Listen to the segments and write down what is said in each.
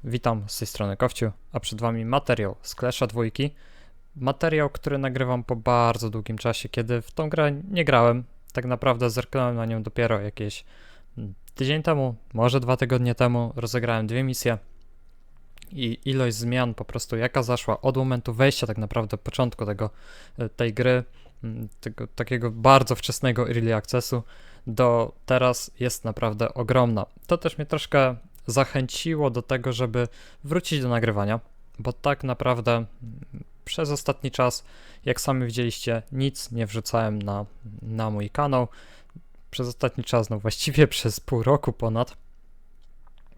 Witam z tej strony Kowciu, a przed Wami materiał z Clasha 2. Materiał, który nagrywam po bardzo długim czasie, kiedy w tą grę nie grałem. Tak naprawdę zerknąłem na nią dopiero jakieś tydzień temu, może 2 tygodnie temu. Rozegrałem 2 misje i ilość zmian po prostu jaka zaszła od momentu wejścia tak naprawdę początku tej gry, tego takiego bardzo wczesnego early accessu do teraz jest naprawdę ogromna. To też mnie troszkę zachęciło do tego, żeby wrócić do nagrywania, bo tak naprawdę przez ostatni czas, jak sami widzieliście, nic nie wrzucałem na mój kanał. Przez ostatni czas, no właściwie przez pół roku ponad.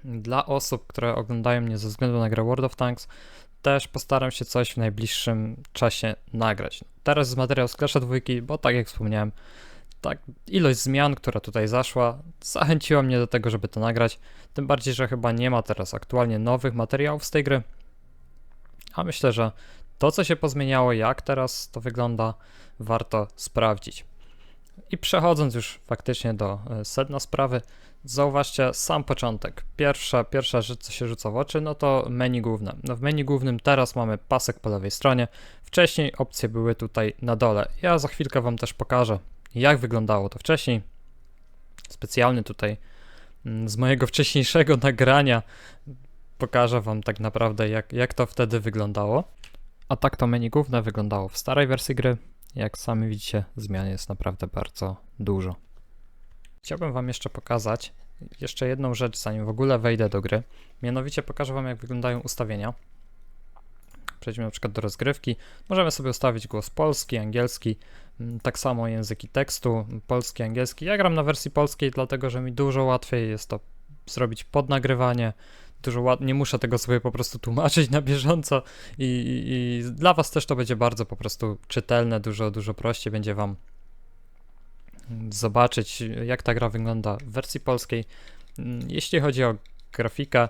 Dla osób, które oglądają mnie ze względu na grę World of Tanks, też postaram się coś w najbliższym czasie nagrać. Teraz jest materiał z Clasha 2, bo tak jak wspomniałem, tak, ilość zmian, która tutaj zaszła, zachęciła mnie do tego, żeby to nagrać. Tym bardziej, że chyba nie ma teraz aktualnie nowych materiałów z tej gry. A myślę, że to, co się pozmieniało, jak teraz to wygląda, warto sprawdzić. I przechodząc już faktycznie do sedna sprawy, zauważcie sam początek. Pierwsza rzecz, co się rzuca w oczy, no to menu główne. No w menu głównym teraz mamy pasek po lewej stronie. Wcześniej opcje były tutaj na dole. Ja za chwilkę Wam też pokażę, jak wyglądało to wcześniej. Specjalny tutaj z mojego wcześniejszego nagrania pokażę Wam tak naprawdę, jak to wtedy wyglądało. A tak to menu główne wyglądało w starej wersji gry. Jak sami widzicie, zmian jest naprawdę bardzo dużo. Chciałbym Wam jeszcze pokazać jeszcze jedną rzecz, zanim w ogóle wejdę do gry. Mianowicie pokażę Wam, jak wyglądają ustawienia. Przejdźmy na przykład do rozgrywki. Możemy sobie ustawić głos polski, angielski, tak samo języki tekstu, polski, angielski. Ja gram na wersji polskiej, dlatego że mi dużo łatwiej jest to zrobić pod nagrywanie. Nie muszę tego sobie po prostu tłumaczyć na bieżąco i dla Was też to będzie bardzo po prostu czytelne, dużo prościej będzie Wam zobaczyć, jak ta gra wygląda w wersji polskiej. Jeśli chodzi o grafikę,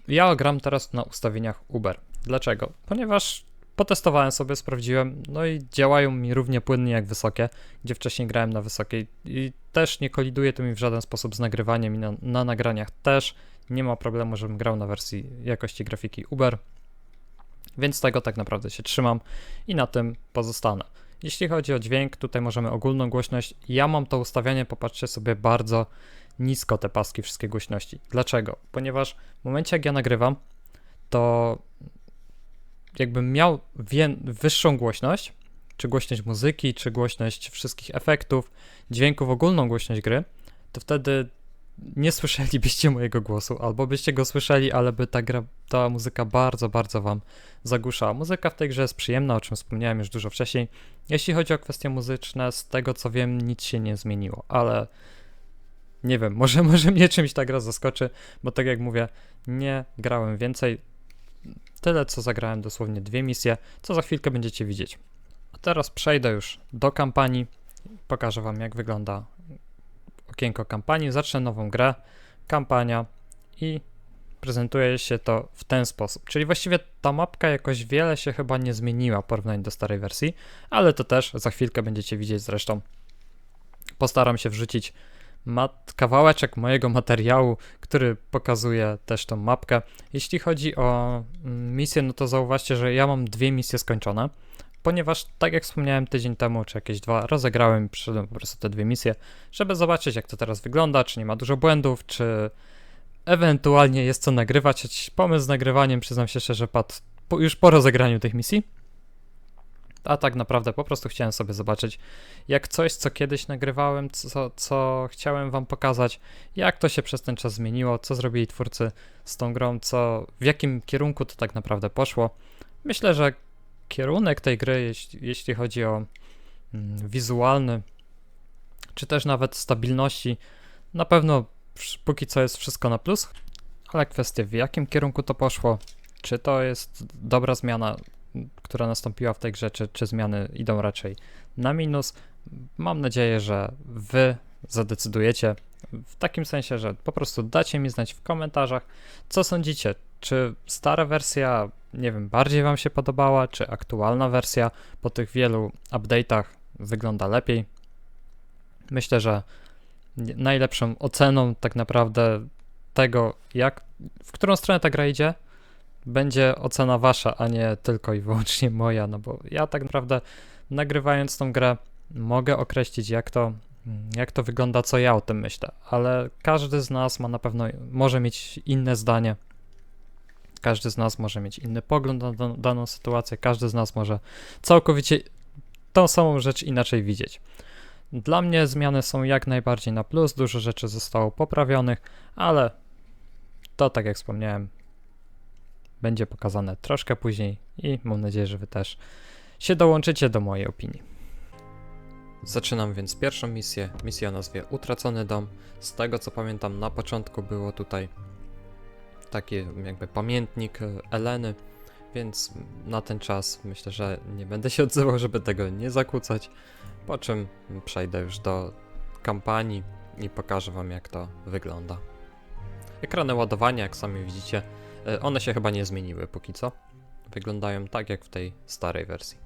ja gram teraz na ustawieniach Uber. Dlaczego? Ponieważ potestowałem sobie, sprawdziłem, no i działają mi równie płynnie jak wysokie, gdzie wcześniej grałem na wysokiej i też nie koliduje to mi w żaden sposób z nagrywaniem i na nagraniach też nie ma problemu, żebym grał na wersji jakości grafiki Uber, więc tego tak naprawdę się trzymam i na tym pozostanę. Jeśli chodzi o dźwięk, tutaj możemy ogólną głośność. Ja mam to ustawianie, popatrzcie sobie, bardzo nisko te paski wszystkie głośności. Dlaczego? Ponieważ w momencie jak ja nagrywam, to jakbym miał wyższą głośność, czy głośność muzyki, czy głośność wszystkich efektów, dźwięków, ogólną głośność gry, to wtedy nie słyszelibyście mojego głosu, albo byście go słyszeli, ale by ta muzyka bardzo wam zagłuszała. Muzyka w tej grze jest przyjemna, o czym wspomniałem już dużo wcześniej. Jeśli chodzi o kwestie muzyczne, z tego co wiem, nic się nie zmieniło, ale nie wiem, może mnie czymś ta gra zaskoczy, bo tak jak mówię, nie grałem więcej. Tyle co zagrałem, dosłownie 2 misje, co za chwilkę będziecie widzieć. A teraz przejdę już do kampanii, pokażę Wam, jak wygląda okienko kampanii, zacznę nową grę, kampania i prezentuje się to w ten sposób. Czyli właściwie ta mapka jakoś wiele się chyba nie zmieniła w porównaniu do starej wersji, ale to też za chwilkę będziecie widzieć zresztą. Postaram się wrzucić kawałeczek mojego materiału, który pokazuje też tą mapkę. Jeśli chodzi o misję, no to zauważcie, że ja mam 2 misje skończone, ponieważ tak jak wspomniałem tydzień temu, czy jakieś 2, rozegrałem i przyszedłem po prostu te 2 misje, żeby zobaczyć, jak to teraz wygląda, czy nie ma dużo błędów, czy ewentualnie jest co nagrywać. Choć pomysł z nagrywaniem, przyznam się szczerze, padł już po rozegraniu tych misji. A tak naprawdę po prostu chciałem sobie zobaczyć, jak coś, co kiedyś nagrywałem, co chciałem Wam pokazać, jak to się przez ten czas zmieniło, co zrobili twórcy z tą grą, w jakim kierunku to tak naprawdę poszło. Myślę, że kierunek tej gry, jeśli chodzi o wizualny, czy też nawet stabilności, na pewno póki co jest wszystko na plus, ale kwestia, w jakim kierunku to poszło, czy to jest dobra zmiana, która nastąpiła w tej grze, czy zmiany idą raczej na minus. Mam nadzieję, że Wy zadecydujecie w takim sensie, że po prostu dacie mi znać w komentarzach, co sądzicie, czy stara wersja, nie wiem, bardziej Wam się podobała, czy aktualna wersja po tych wielu update'ach wygląda lepiej. Myślę, że najlepszą oceną tak naprawdę tego, w którą stronę ta gra idzie, będzie ocena wasza, a nie tylko i wyłącznie moja, no bo ja tak naprawdę nagrywając tą grę mogę określić jak to wygląda, co ja o tym myślę, ale każdy z nas ma na pewno, może mieć inne zdanie, każdy z nas może mieć inny pogląd na daną sytuację, każdy z nas może całkowicie tą samą rzecz inaczej widzieć. Dla mnie zmiany są jak najbardziej na plus, dużo rzeczy zostało poprawionych, ale to, tak jak wspomniałem, będzie pokazane troszkę później i mam nadzieję, że wy też się dołączycie do mojej opinii. Zaczynam więc pierwszą misję, misję o nazwie Utracony Dom. Z tego co pamiętam, na początku było tutaj taki jakby pamiętnik Eleny, więc na ten czas myślę, że nie będę się odzywał, żeby tego nie zakłócać, po czym przejdę już do kampanii i pokażę wam, jak to wygląda. Ekrany ładowania, jak sami widzicie, one się chyba nie zmieniły póki co. Wyglądają tak jak w tej starej wersji.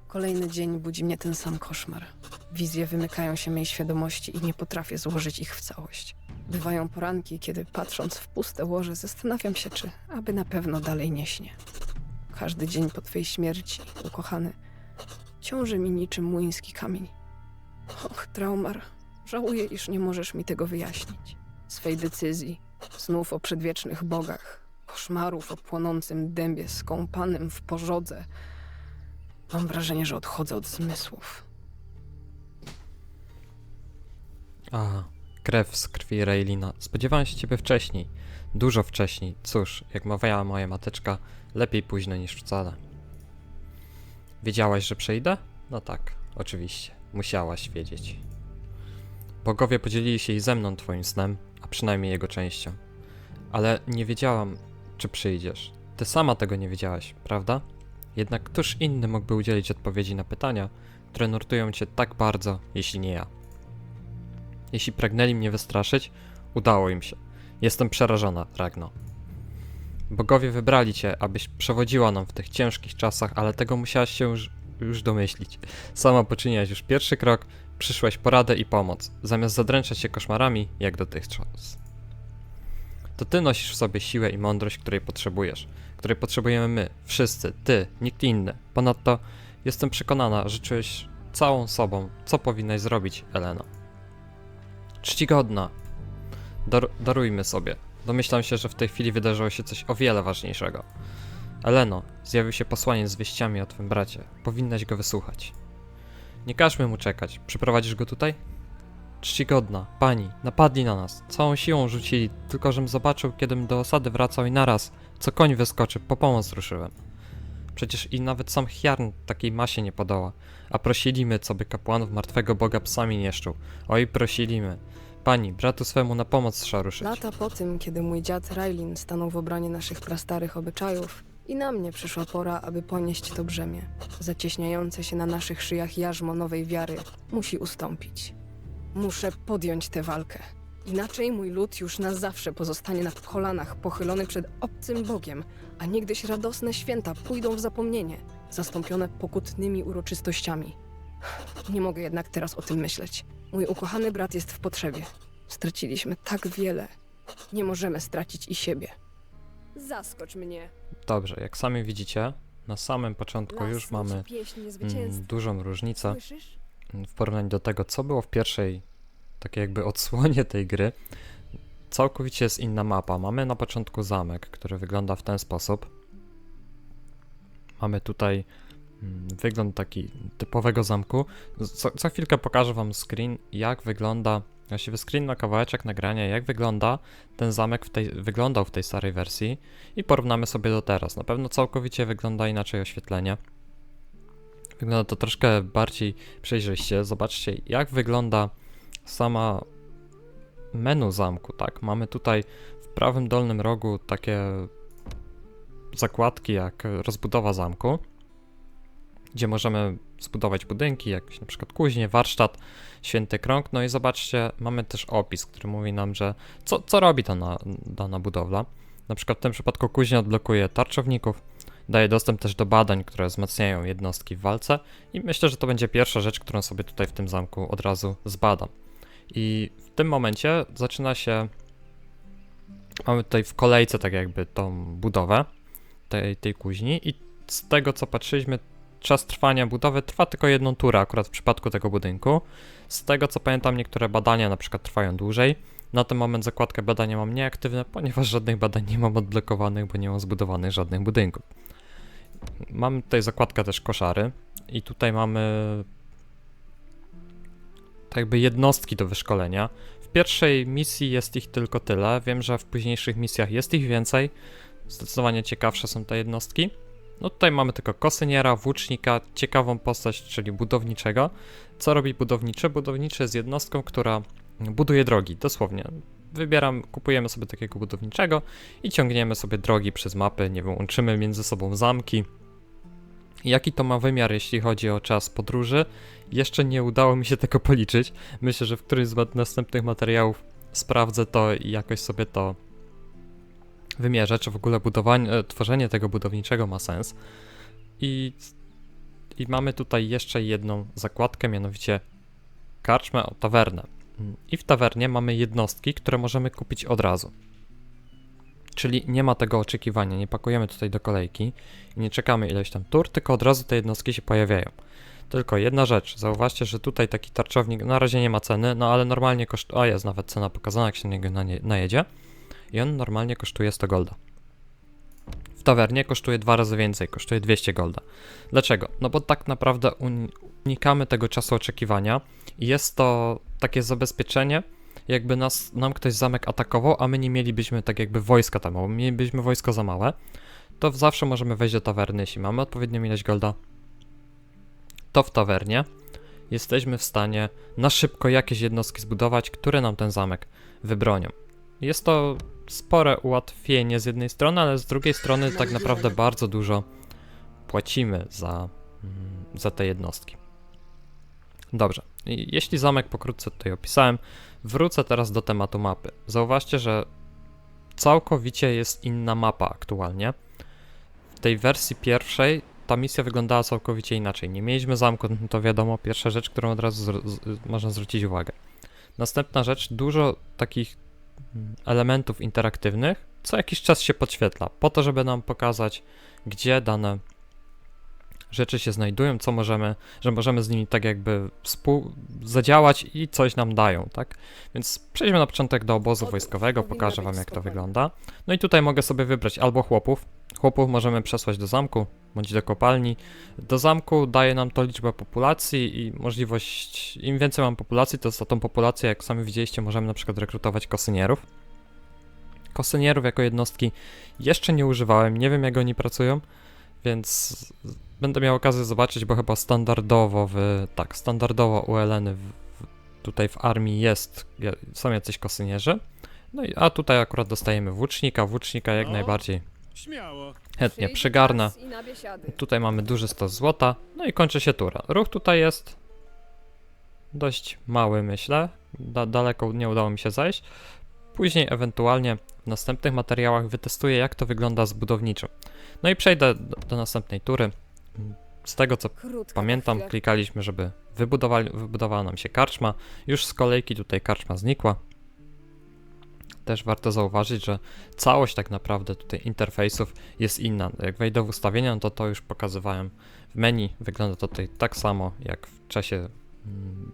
Kolejny dzień budzi mnie ten sam koszmar. Wizje wymykają się mej świadomości i nie potrafię złożyć ich w całość. Bywają poranki, kiedy patrząc w puste łoże zastanawiam się, czy aby na pewno dalej nie śnię. Każdy dzień po twej śmierci, ukochany, ciąży mi niczym młyński kamień. Och, Traumar, żałuję, iż nie możesz mi tego wyjaśnić. Swej decyzji, snów o przedwiecznych bogach, koszmarów o płonącym dębie skąpanym w pożodze. Mam wrażenie, że odchodzę od zmysłów. Aha, krew z krwi Raelina. Spodziewałem się ciebie wcześniej. Dużo wcześniej. Cóż, jak mawiała moja mateczka, lepiej późno niż wcale. Wiedziałaś, że przyjdę? No tak, oczywiście. Musiałaś wiedzieć. Bogowie podzielili się i ze mną twoim snem, a przynajmniej jego częścią. Ale nie wiedziałam, czy przyjdziesz. Ty sama tego nie wiedziałaś, prawda? Jednak któż inny mógłby udzielić odpowiedzi na pytania, które nurtują cię tak bardzo, jeśli nie ja? Jeśli pragnęli mnie wystraszyć, udało im się. Jestem przerażona, Ragno. Bogowie wybrali cię, abyś przewodziła nam w tych ciężkich czasach, ale tego musiałaś się już domyślić. Sama poczyniłaś już pierwszy krok, przyszłaś po radę i pomoc, zamiast zadręczać się koszmarami, jak dotychczas. To ty nosisz w sobie siłę i mądrość, której potrzebujemy my, wszyscy, ty, nikt inny. Ponadto jestem przekonana, że czujesz całą sobą, co powinnaś zrobić, Eleno. Czcigodna. Darujmy sobie. Domyślam się, że w tej chwili wydarzyło się coś o wiele ważniejszego. Eleno, zjawił się posłaniec z wieściami o twym bracie. Powinnaś go wysłuchać. Nie każmy mu czekać. Przyprowadzisz go tutaj? Czcigodna, pani, napadli na nas. Całą siłą rzucili, tylko żem zobaczył, kiedym do osady wracał i naraz, co koń wyskoczy, po pomoc ruszyłem. Przecież i nawet sam Hjarn takiej masie nie podoła, a prosilimy, co by kapłanów martwego boga psami nie szczuł. Oj, prosilimy. Pani, bratu swemu na pomoc trzeba ruszyć. Lata po tym, kiedy mój dziad Raelin stanął w obronie naszych prastarych obyczajów, i na mnie przyszła pora, aby ponieść to brzemię. Zacieśniające się na naszych szyjach jarzmo nowej wiary musi ustąpić. Muszę podjąć tę walkę. Inaczej mój lud już na zawsze pozostanie na kolanach, pochylony przed obcym Bogiem, a niegdyś radosne święta pójdą w zapomnienie, zastąpione pokutnymi uroczystościami. Nie mogę jednak teraz o tym myśleć. Mój ukochany brat jest w potrzebie. Straciliśmy tak wiele. Nie możemy stracić i siebie. Zaskocz mnie. Dobrze, jak sami widzicie, na samym początku już mamy dużą różnicę Słyszysz? w porównaniu do tego, co było w pierwszej, takiej jakby odsłonie tej gry. Całkowicie jest inna mapa. Mamy na początku zamek, który wygląda w ten sposób. Mamy tutaj wygląd taki typowego zamku. Za chwilkę pokażę wam screen, jak wygląda, właściwie screen na kawałeczek nagrania, jak wygląda ten zamek wyglądał w tej starej wersji i porównamy sobie do teraz. Na pewno całkowicie wygląda inaczej oświetlenie. Wygląda to troszkę bardziej przejrzyście. Zobaczcie, jak wygląda sama menu zamku, tak? Mamy tutaj w prawym dolnym rogu takie zakładki jak rozbudowa zamku, gdzie możemy zbudować budynki, jak na przykład kuźnię, warsztat, święty krąg. No i zobaczcie, mamy też opis, który mówi nam, że co robi dana budowla. Na przykład w tym przypadku kuźnia odblokuje tarczowników, daje dostęp też do badań, które wzmacniają jednostki w walce i myślę, że to będzie pierwsza rzecz, którą sobie tutaj w tym zamku od razu zbadam. I w tym momencie zaczyna się Mamy tutaj w kolejce tak jakby tą budowę tej kuźni i z tego co patrzyliśmy, czas trwania budowy trwa tylko jedną turę akurat w przypadku tego budynku. Z tego co pamiętam, niektóre badania na przykład trwają dłużej. Na ten moment zakładkę badania mam nieaktywne, ponieważ żadnych badań nie mam odblokowanych, bo nie mam zbudowanych żadnych budynków. Mamy tutaj zakładkę też koszary i tutaj mamy tak jakby jednostki do wyszkolenia. W pierwszej misji jest ich tylko tyle, wiem, że w późniejszych misjach jest ich więcej. Zdecydowanie ciekawsze są te jednostki. No tutaj mamy tylko kosyniera, włócznika, ciekawą postać, czyli budowniczego. Co robi budowniczy? Budowniczy jest jednostką, która buduje drogi, dosłownie. Kupujemy sobie takiego budowniczego i ciągniemy sobie drogi przez mapy, nie wiem, łączymy między sobą zamki. Jaki to ma wymiar, jeśli chodzi o czas podróży? Jeszcze nie udało mi się tego policzyć. Myślę, że w którymś z następnych materiałów sprawdzę to i jakoś sobie to wymierzę, czy w ogóle tworzenie tego budowniczego ma sens. I mamy tutaj jeszcze jedną zakładkę, mianowicie karczmę, tawernę. I w tawernie mamy jednostki, które możemy kupić od razu. Czyli nie ma tego oczekiwania, nie pakujemy tutaj do kolejki i nie czekamy ileś tam tur, tylko od razu te jednostki się pojawiają. Tylko jedna rzecz, zauważcie, że tutaj taki tarczownik na razie nie ma ceny, no ale normalnie kosztuje, o jest nawet cena pokazana, jak się na niego najedzie i on normalnie kosztuje 100 golda. W tawernie kosztuje 2 razy więcej, kosztuje 200 golda. Dlaczego? No bo tak naprawdę unikamy tego czasu oczekiwania i jest to takie zabezpieczenie, jakby nam ktoś zamek atakował, a my nie mielibyśmy tak jakby wojska tam, bo mielibyśmy wojsko za małe, to zawsze możemy wejść do tawerny, jeśli mamy odpowiednią ilość golda, to w tawernie jesteśmy w stanie na szybko jakieś jednostki zbudować, które nam ten zamek wybronią. Jest to spore ułatwienie z jednej strony, ale z drugiej strony tak naprawdę bardzo dużo płacimy za te jednostki. Dobrze, jeśli zamek pokrótce tutaj opisałem, wrócę teraz do tematu mapy. Zauważcie, że całkowicie jest inna mapa aktualnie. W tej wersji pierwszej ta misja wyglądała całkowicie inaczej. Nie mieliśmy zamku, to wiadomo, pierwsza rzecz, którą od razu można zwrócić uwagę. Następna rzecz, dużo takich elementów interaktywnych co jakiś czas się podświetla, po to, żeby nam pokazać, gdzie dane rzeczy się znajdują, że możemy z nimi tak jakby zadziałać i coś nam dają, tak? Więc przejdźmy na początek do obozu wojskowego, pokażę wam jak to wygląda. No i tutaj mogę sobie wybrać albo chłopów. Chłopów możemy przesłać do zamku, bądź do kopalni. Do zamku daje nam to liczbę populacji i możliwość, im więcej mam populacji, to za tą populację, jak sami widzieliście, możemy na przykład rekrutować kosynierów. Kosynierów jako jednostki jeszcze nie używałem, nie wiem jak oni pracują, więc będę miał okazję zobaczyć, bo chyba standardowo u Eleny tutaj w armii są jacyś kosynierzy. No a tutaj akurat dostajemy włócznika jak najbardziej Śmiało. chętnie przygarnę. Tutaj mamy duży stos złota, no i kończy się tura. Ruch tutaj jest dość mały, myślę, daleko nie udało mi się zajść. Później ewentualnie w następnych materiałach wytestuję, jak to wygląda z budowniczym. No i przejdę do następnej tury. Z tego co pamiętam, klikaliśmy, żeby wybudowała nam się karczma. Już z kolejki tutaj karczma znikła. Też warto zauważyć, że całość tak naprawdę tutaj interfejsów jest inna. Jak wejdę w ustawienia, no to już pokazywałem w menu. Wygląda to tutaj tak samo, jak w czasie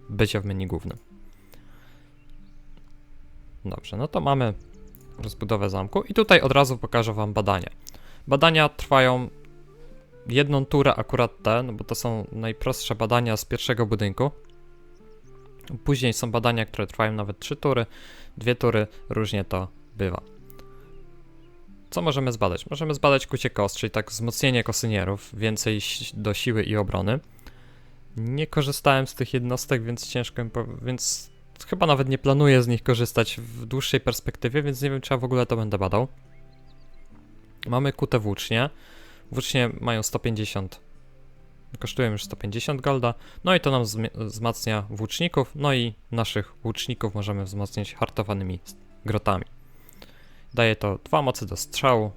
bycia w menu głównym. Dobrze, no to mamy rozbudowę zamku i tutaj od razu pokażę wam badania. Badania trwają jedną turę akurat no bo to są najprostsze badania z pierwszego budynku. Później są badania, które trwają nawet 3 tury, 2 tury, różnie to bywa. Co możemy zbadać? Możemy zbadać kucie kos, czyli tak wzmocnienie kosynierów, więcej do siły i obrony. Nie korzystałem z tych jednostek, więc chyba nawet nie planuję z nich korzystać w dłuższej perspektywie, więc nie wiem, czy ja w ogóle to będę badał. Mamy kute włócznie. Włócznie mają 150, kosztują już 150 golda, no i to nam wzmacnia włóczników, no i naszych włóczników możemy wzmocnić hartowanymi grotami. Daje to 2 mocy do strzału,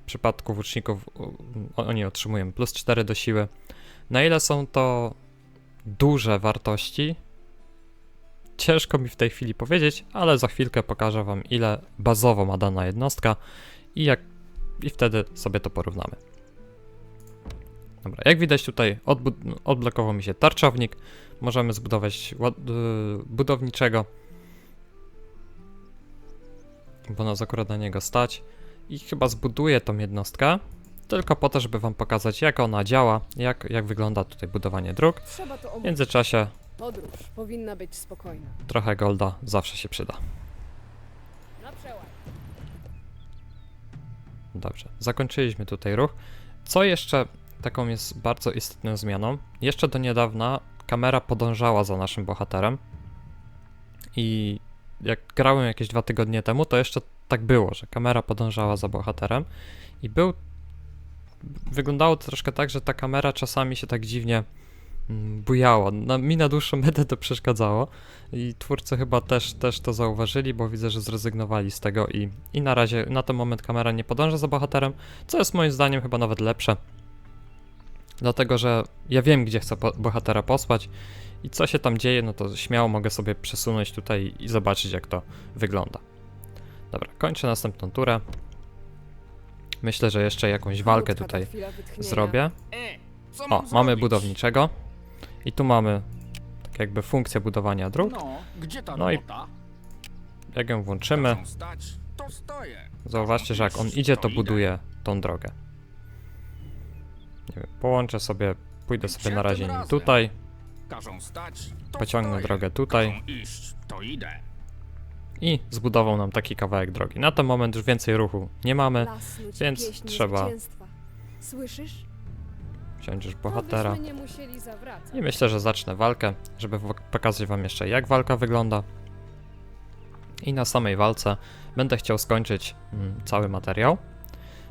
w przypadku włóczników oni otrzymują plus 4 do siły. Na ile są to duże wartości, ciężko mi w tej chwili powiedzieć, ale za chwilkę pokażę wam, ile bazowo ma dana jednostka i wtedy sobie to porównamy. Dobra, jak widać tutaj odblokował mi się tarczownik. Możemy zbudować budowniczego, bo nas akurat na niego stać. I chyba zbuduję tą jednostkę, tylko po to, żeby wam pokazać, jak ona działa, jak wygląda tutaj budowanie dróg. Trzeba to W omówić. międzyczasie Podróż powinna być spokojna. trochę golda zawsze się przyda. Na przełaj. Dobrze, zakończyliśmy tutaj ruch. Co jeszcze taką jest bardzo istotną zmianą? Jeszcze do niedawna kamera podążała za naszym bohaterem i jak grałem jakieś 2 tygodnie temu, to jeszcze tak było, że kamera podążała za bohaterem i wyglądało to troszkę tak, że ta kamera czasami się tak dziwnie bujała. Mi na dłuższą metę to przeszkadzało i twórcy chyba też to zauważyli, bo widzę, że zrezygnowali z tego i na razie, na ten moment kamera nie podąża za bohaterem, co jest moim zdaniem chyba nawet lepsze. Dlatego, że ja wiem, gdzie chcę bohatera posłać i co się tam dzieje, no to śmiało mogę sobie przesunąć tutaj i zobaczyć, jak to wygląda. Dobra, kończę następną turę. Myślę, że jeszcze jakąś walkę Krótka ta tutaj chwila wytchnienia. zrobię. O, mamy budowniczego. I tu mamy tak jakby funkcję budowania dróg. No, gdzie ta No i robota? jak ją włączymy, Każą stać, to stoję. zauważcie, że jak on idzie, to buduje tą drogę. Nie wiem, połączę sobie, pójdę sobie Gdzie na razie tym nim razem? tutaj, Każą stać, to pociągnę stoję. drogę tutaj Każą iść, to idę. i zbudował nam taki kawałek drogi. Na ten moment już więcej ruchu nie mamy, Blasnąć więc pieśni trzeba zwycięstwa. Słyszysz? wziąć już To bohatera. byśmy nie musieli zawracać. I myślę, że zacznę walkę, żeby pokazać wam jeszcze, jak walka wygląda. I na samej walce będę chciał skończyć cały materiał.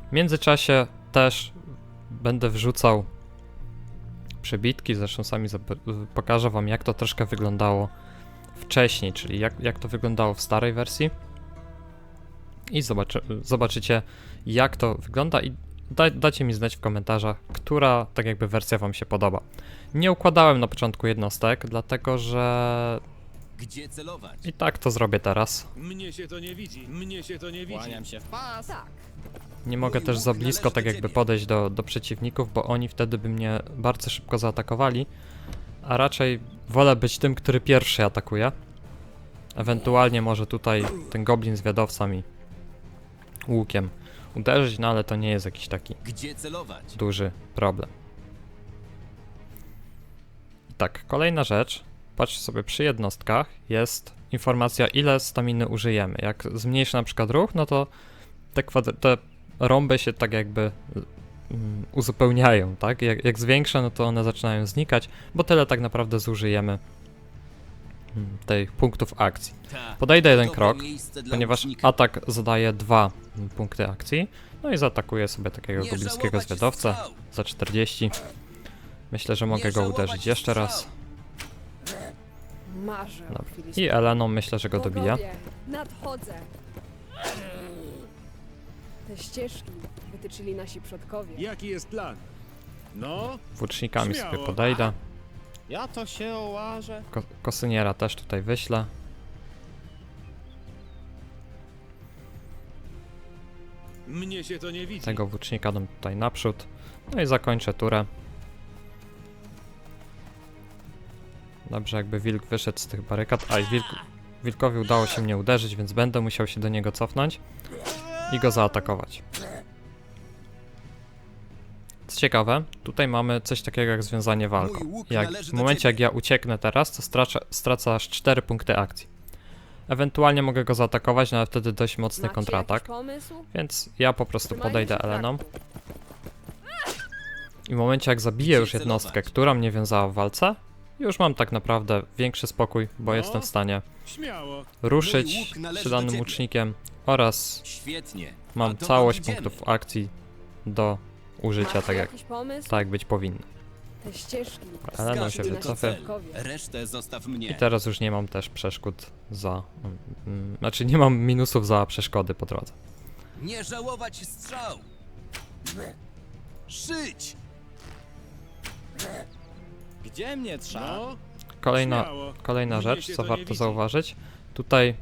W międzyczasie też będę wrzucał przebitki, zresztą sami pokażę wam, jak to troszkę wyglądało wcześniej, czyli jak to wyglądało w starej wersji. I zobaczycie, jak to wygląda i dajcie mi znać w komentarzach, która tak jakby wersja wam się podoba. Nie układałem na początku jednostek, dlatego że Gdzie celować? i tak to zrobię teraz. Mnie się to nie widzi, mnie się to nie widzi. Kłaniam się w pas. Tak. Nie mogę Mój też łuk za blisko należy tak do jakby ciebie. podejść do przeciwników, bo oni wtedy by mnie bardzo szybko zaatakowali, a raczej wolę być tym, który pierwszy atakuje. Ewentualnie może tutaj ten goblin zwiadowca mi łukiem uderzyć, no ale to nie jest jakiś taki Gdzie celować? duży problem. I tak, kolejna rzecz, patrzcie sobie, przy jednostkach jest informacja, ile staminy użyjemy. Jak zmniejszę na przykład ruch, no to te rąby się tak jakby uzupełniają, tak? Jak zwiększę, no to one zaczynają znikać, bo tyle tak naprawdę zużyjemy tych punktów akcji. Ta, Podejdę jeden dobre krok, miejsce dla ponieważ łucznika. atak zadaje 2 punkty akcji, no i zaatakuję sobie takiego Nie goblińskiego żałować zwiadowcę strzał. za 40. Myślę, że mogę Nie go żałować uderzyć jeszcze raz. strzał. Marzę o Dobra. chwili I Eleną myślę, że go dobiję. Bogowie, nadchodzę. Te ścieżki wytyczyli nasi przodkowie. Jaki jest plan? No, Włócznikami sobie Śmiało. podejdę. Ja to się ołażę. Kosyniera też tutaj wyślę. mnie się to nie widzi. Tego włócznika dam tutaj naprzód. No i zakończę turę. Dobrze, jakby wilk wyszedł z tych barykad. A i wilkowi udało się mnie uderzyć, więc będę musiał się do niego cofnąć i go zaatakować. Co ciekawe, tutaj mamy coś takiego jak związanie walką. Mój łuk W należy do momencie ciebie. jak ja ucieknę teraz, to stracę aż 4 punkty akcji. Ewentualnie mogę go zaatakować, no ale wtedy dość mocny Macie kontratak. jakiś pomysł? Więc ja po prostu Trzymajmy podejdę się tak. Eleną. I w momencie jak zabiję już Gdzie jednostkę, celować? która mnie wiązała w walce, już mam tak naprawdę większy spokój, bo No. jestem w stanie Śmiało. ruszyć łuk należy się do danym ciebie. łucznikiem oraz Świetnie. mam A to całość idziemy. punktów akcji do użycia Macie tak jak jakiś pomysł? być powinno. Te ścieżki Elena Zgadza się się to wycofa. cel. przodkowie. Resztę zostaw mnie. I teraz już nie mam też przeszkód za... znaczy nie mam minusów za przeszkody po drodze. Nie żałować strzał. Szyć. Gdzie mnie trzeba? No, Śmiało. Kolejna Mnie rzecz, się co to nie warto widzi. zauważyć. Tutaj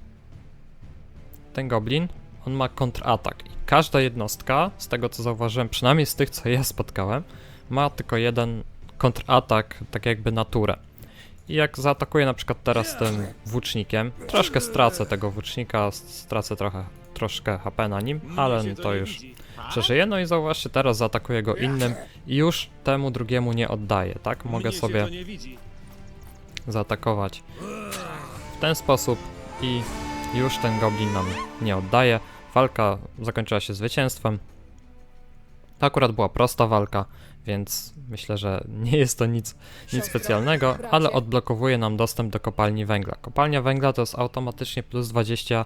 ten goblin, on ma kontratak i każda jednostka, z tego co zauważyłem, przynajmniej z tych co ja spotkałem, ma tylko jeden kontratak, tak jakby na turę. I jak zaatakuję na przykład teraz tym włócznikiem, troszkę stracę tego włócznika, stracę troszkę HP na nim, Mnie ale się to nie już widzi. przeżyję. No i zauważcie, teraz zaatakuję go innym i już temu drugiemu nie oddaję, tak? Mogę Mnie się sobie to nie widzi. zaatakować w ten sposób i już ten goblin nam nie oddaje. Walka zakończyła się zwycięstwem. To akurat była prosta walka, więc myślę, że nie jest to nic specjalnego, ale odblokowuje nam dostęp do kopalni węgla. Kopalnia węgla to jest automatycznie plus 20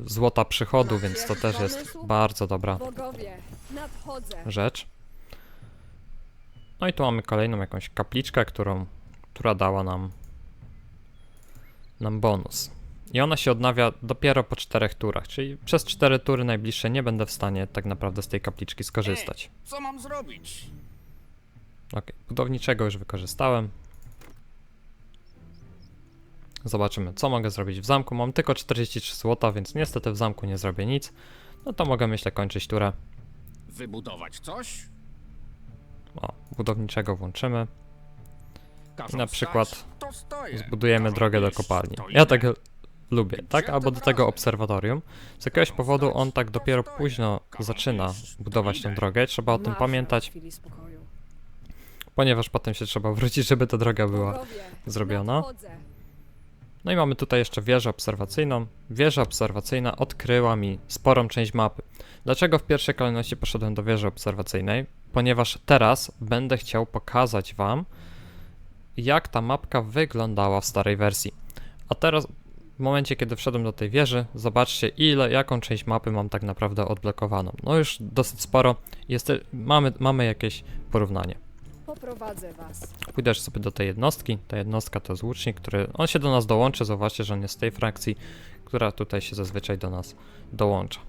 złota przychodu, więc to też jest bardzo dobra Bogowie, nadchodzę. rzecz. No i tu mamy kolejną jakąś kapliczkę, która dała nam bonus. I ona się odnawia dopiero po 4 turach, czyli przez 4 tury najbliższe nie będę w stanie tak naprawdę z tej kapliczki skorzystać. Co mam zrobić? Ok, budowniczego już wykorzystałem. Zobaczymy, co mogę zrobić w zamku. Mam tylko 43 zł, więc niestety w zamku nie zrobię nic. No to mogę, myślę, kończyć turę. Wybudować coś? O, budowniczego włączymy. Każą Na przykład stać, to stoję. Zbudujemy Każą drogę do iść, kopalni. to Ja idę. tak lubię, tak? Gdzie Albo tym do tego razem? obserwatorium. Z jakiegoś powodu on tak dopiero późno zaczyna budować tę drogę. Trzeba o tym Marszał pamiętać, chwili spokoju. ponieważ potem się trzeba wrócić, żeby ta droga była Bogowie, zrobiona. nadchodzę. No i mamy tutaj jeszcze wieżę obserwacyjną. Wieża obserwacyjna odkryła mi sporą część mapy. Dlaczego w pierwszej kolejności poszedłem do wieży obserwacyjnej? Ponieważ teraz będę chciał pokazać wam, jak ta mapka wyglądała w starej wersji. A teraz, w momencie kiedy wszedłem do tej wieży, zobaczcie jaką część mapy mam tak naprawdę odblokowaną. No już dosyć sporo, mamy jakieś porównanie. Poprowadzę was. Pójdę już sobie do tej jednostki. Ta jednostka to jest łucznik, on się do nas dołączy. Zobaczcie, że on jest z tej frakcji, która tutaj się zazwyczaj do nas dołącza.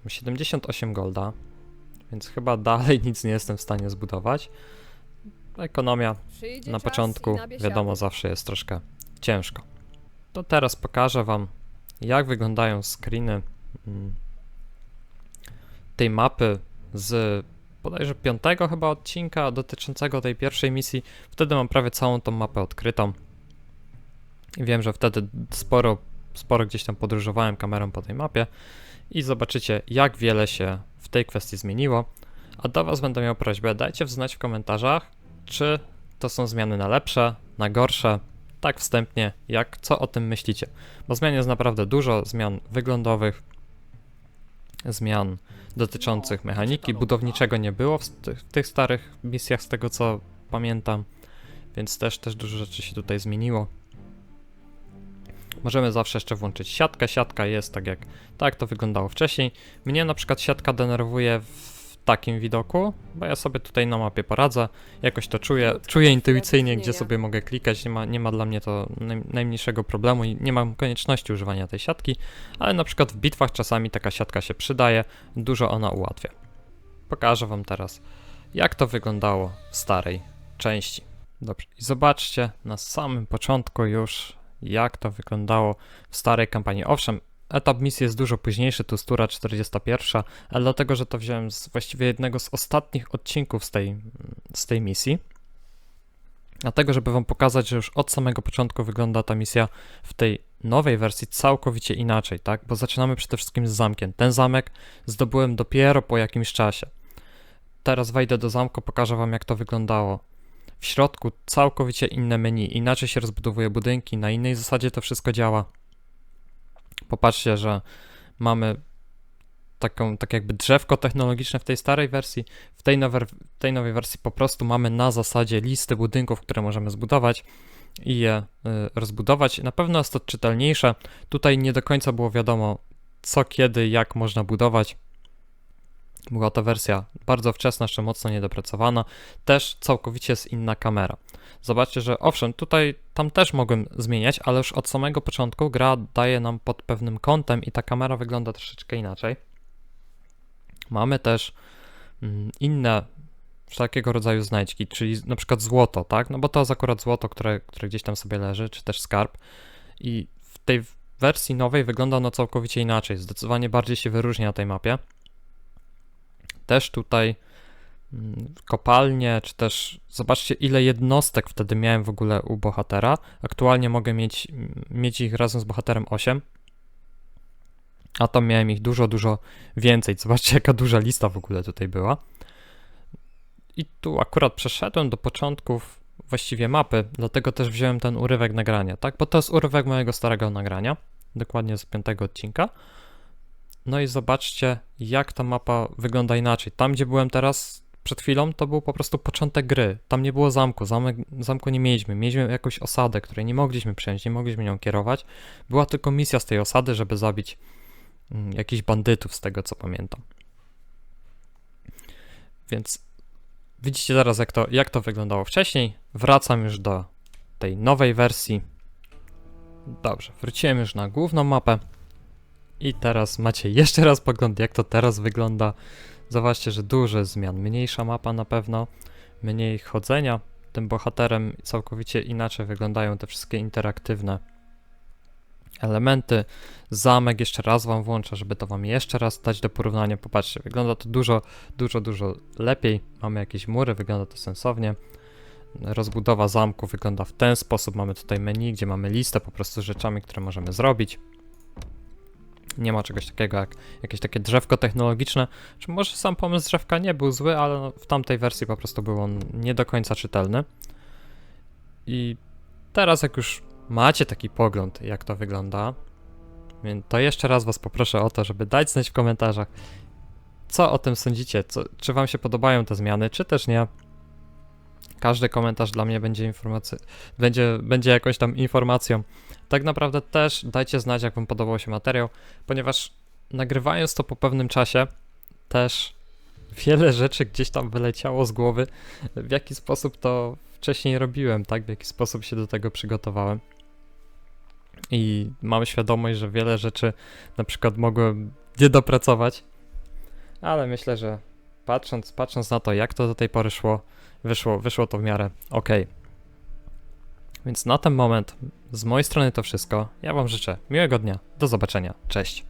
78 golda, więc chyba dalej nic nie jestem w stanie zbudować. Ekonomia Przyjdzie na czas początku, i na biesiady. wiadomo, zawsze jest troszkę ciężko. To teraz pokażę wam, jak wyglądają screeny tej mapy z bodajże 5 chyba odcinka dotyczącego tej pierwszej misji. Wtedy mam prawie całą tą mapę odkrytą. I wiem, że wtedy sporo gdzieś tam podróżowałem kamerą po tej mapie i zobaczycie, jak wiele się w tej kwestii zmieniło. A do was będę miał prośbę, dajcie znać w komentarzach, czy to są zmiany na lepsze, na gorsze, tak wstępnie, co o tym myślicie. Bo zmian jest naprawdę dużo, zmian wyglądowych, zmian dotyczących mechaniki, budowniczego nie było w tych starych misjach, z tego co pamiętam, więc też dużo rzeczy się tutaj zmieniło. Możemy zawsze jeszcze włączyć siatkę. Siatka jest tak to wyglądało wcześniej. Mnie na przykład siatka denerwuje w takim widoku, bo ja sobie tutaj na mapie poradzę, jakoś to czuję intuicyjnie, gdzie sobie mogę klikać, nie ma dla mnie to najmniejszego problemu i nie mam konieczności używania tej siatki, ale na przykład w bitwach czasami taka siatka się przydaje, dużo ona ułatwia. Pokażę wam teraz, jak to wyglądało w starej części. Dobrze, i zobaczcie na samym początku już, jak to wyglądało w starej kampanii. Owszem, etap misji jest dużo późniejszy, tu jest tura 41, ale dlatego, że to wziąłem z właściwie jednego z ostatnich odcinków z tej misji. Dlatego, żeby wam pokazać, że już od samego początku wygląda ta misja w tej nowej wersji całkowicie inaczej, tak? Bo zaczynamy przede wszystkim z zamkiem. Ten zamek zdobyłem dopiero po jakimś czasie. Teraz wejdę do zamku, pokażę wam, jak to wyglądało. W środku całkowicie inne menu, inaczej się rozbudowuje budynki, na innej zasadzie to wszystko działa. Popatrzcie, że mamy tak jakby drzewko technologiczne w tej starej wersji, w tej nowej wersji po prostu mamy na zasadzie listy budynków, które możemy zbudować i je rozbudować. Na pewno jest to czytelniejsze. Tutaj nie do końca było wiadomo co, kiedy, jak można budować. Była to wersja bardzo wczesna, jeszcze mocno niedopracowana. Też całkowicie jest inna kamera. Zobaczcie, że owszem, tam też mogłem zmieniać, ale już od samego początku gra daje nam pod pewnym kątem i ta kamera wygląda troszeczkę inaczej. Mamy też inne wszelkiego rodzaju znajdźki, czyli na przykład złoto, tak? No bo to jest akurat złoto, które gdzieś tam sobie leży, czy też skarb. I w tej wersji nowej wygląda ono całkowicie inaczej, zdecydowanie bardziej się wyróżnia na tej mapie. Też tutaj kopalnie, czy też zobaczcie ile jednostek wtedy miałem w ogóle u bohatera. Aktualnie mogę mieć ich razem z bohaterem 8. A tam miałem ich dużo więcej. Zobaczcie jaka duża lista w ogóle tutaj była. I tu akurat przeszedłem do początków właściwie mapy, dlatego też wziąłem ten urywek nagrania, tak? Bo to jest urywek mojego starego nagrania, dokładnie z 5 odcinka. No i zobaczcie, jak ta mapa wygląda inaczej. Tam, gdzie byłem teraz przed chwilą, to był po prostu początek gry. Tam nie było zamku, zamku nie mieliśmy. Mieliśmy jakąś osadę, której nie mogliśmy przejąć, nie mogliśmy nią kierować. Była tylko misja z tej osady, żeby zabić jakichś bandytów, z tego co pamiętam. Więc widzicie teraz, jak to wyglądało wcześniej. Wracam już do tej nowej wersji. Dobrze, wróciłem już na główną mapę. I teraz macie jeszcze raz pogląd, jak to teraz wygląda. Zobaczcie, że dużo zmian. Mniejsza mapa na pewno, mniej chodzenia tym bohaterem. Całkowicie inaczej wyglądają te wszystkie interaktywne elementy. Zamek jeszcze raz wam włączę, żeby to wam jeszcze raz dać do porównania. Popatrzcie, wygląda to dużo lepiej. Mamy jakieś mury, wygląda to sensownie. Rozbudowa zamku wygląda w ten sposób. Mamy tutaj menu, gdzie mamy listę po prostu z rzeczami, które możemy zrobić. Nie ma czegoś takiego jak jakieś takie drzewko technologiczne. Czy może sam pomysł drzewka nie był zły, ale no, w tamtej wersji po prostu był on nie do końca czytelny. I teraz jak już macie taki pogląd, jak to wygląda, więc to jeszcze raz was poproszę o to, żeby dać znać w komentarzach, co o tym sądzicie, czy wam się podobają te zmiany, czy też nie. Każdy komentarz dla mnie będzie jakąś tam informacją. Tak naprawdę też dajcie znać, jak wam podobał się materiał, ponieważ nagrywając to po pewnym czasie, też wiele rzeczy gdzieś tam wyleciało z głowy, w jaki sposób to wcześniej robiłem, tak? W jaki sposób się do tego przygotowałem. I mam świadomość, że wiele rzeczy na przykład mogłem nie dopracować, ale myślę, że patrząc na to, jak to do tej pory wyszło to w miarę ok. Więc na ten moment z mojej strony to wszystko. Ja wam życzę miłego dnia. Do zobaczenia. Cześć.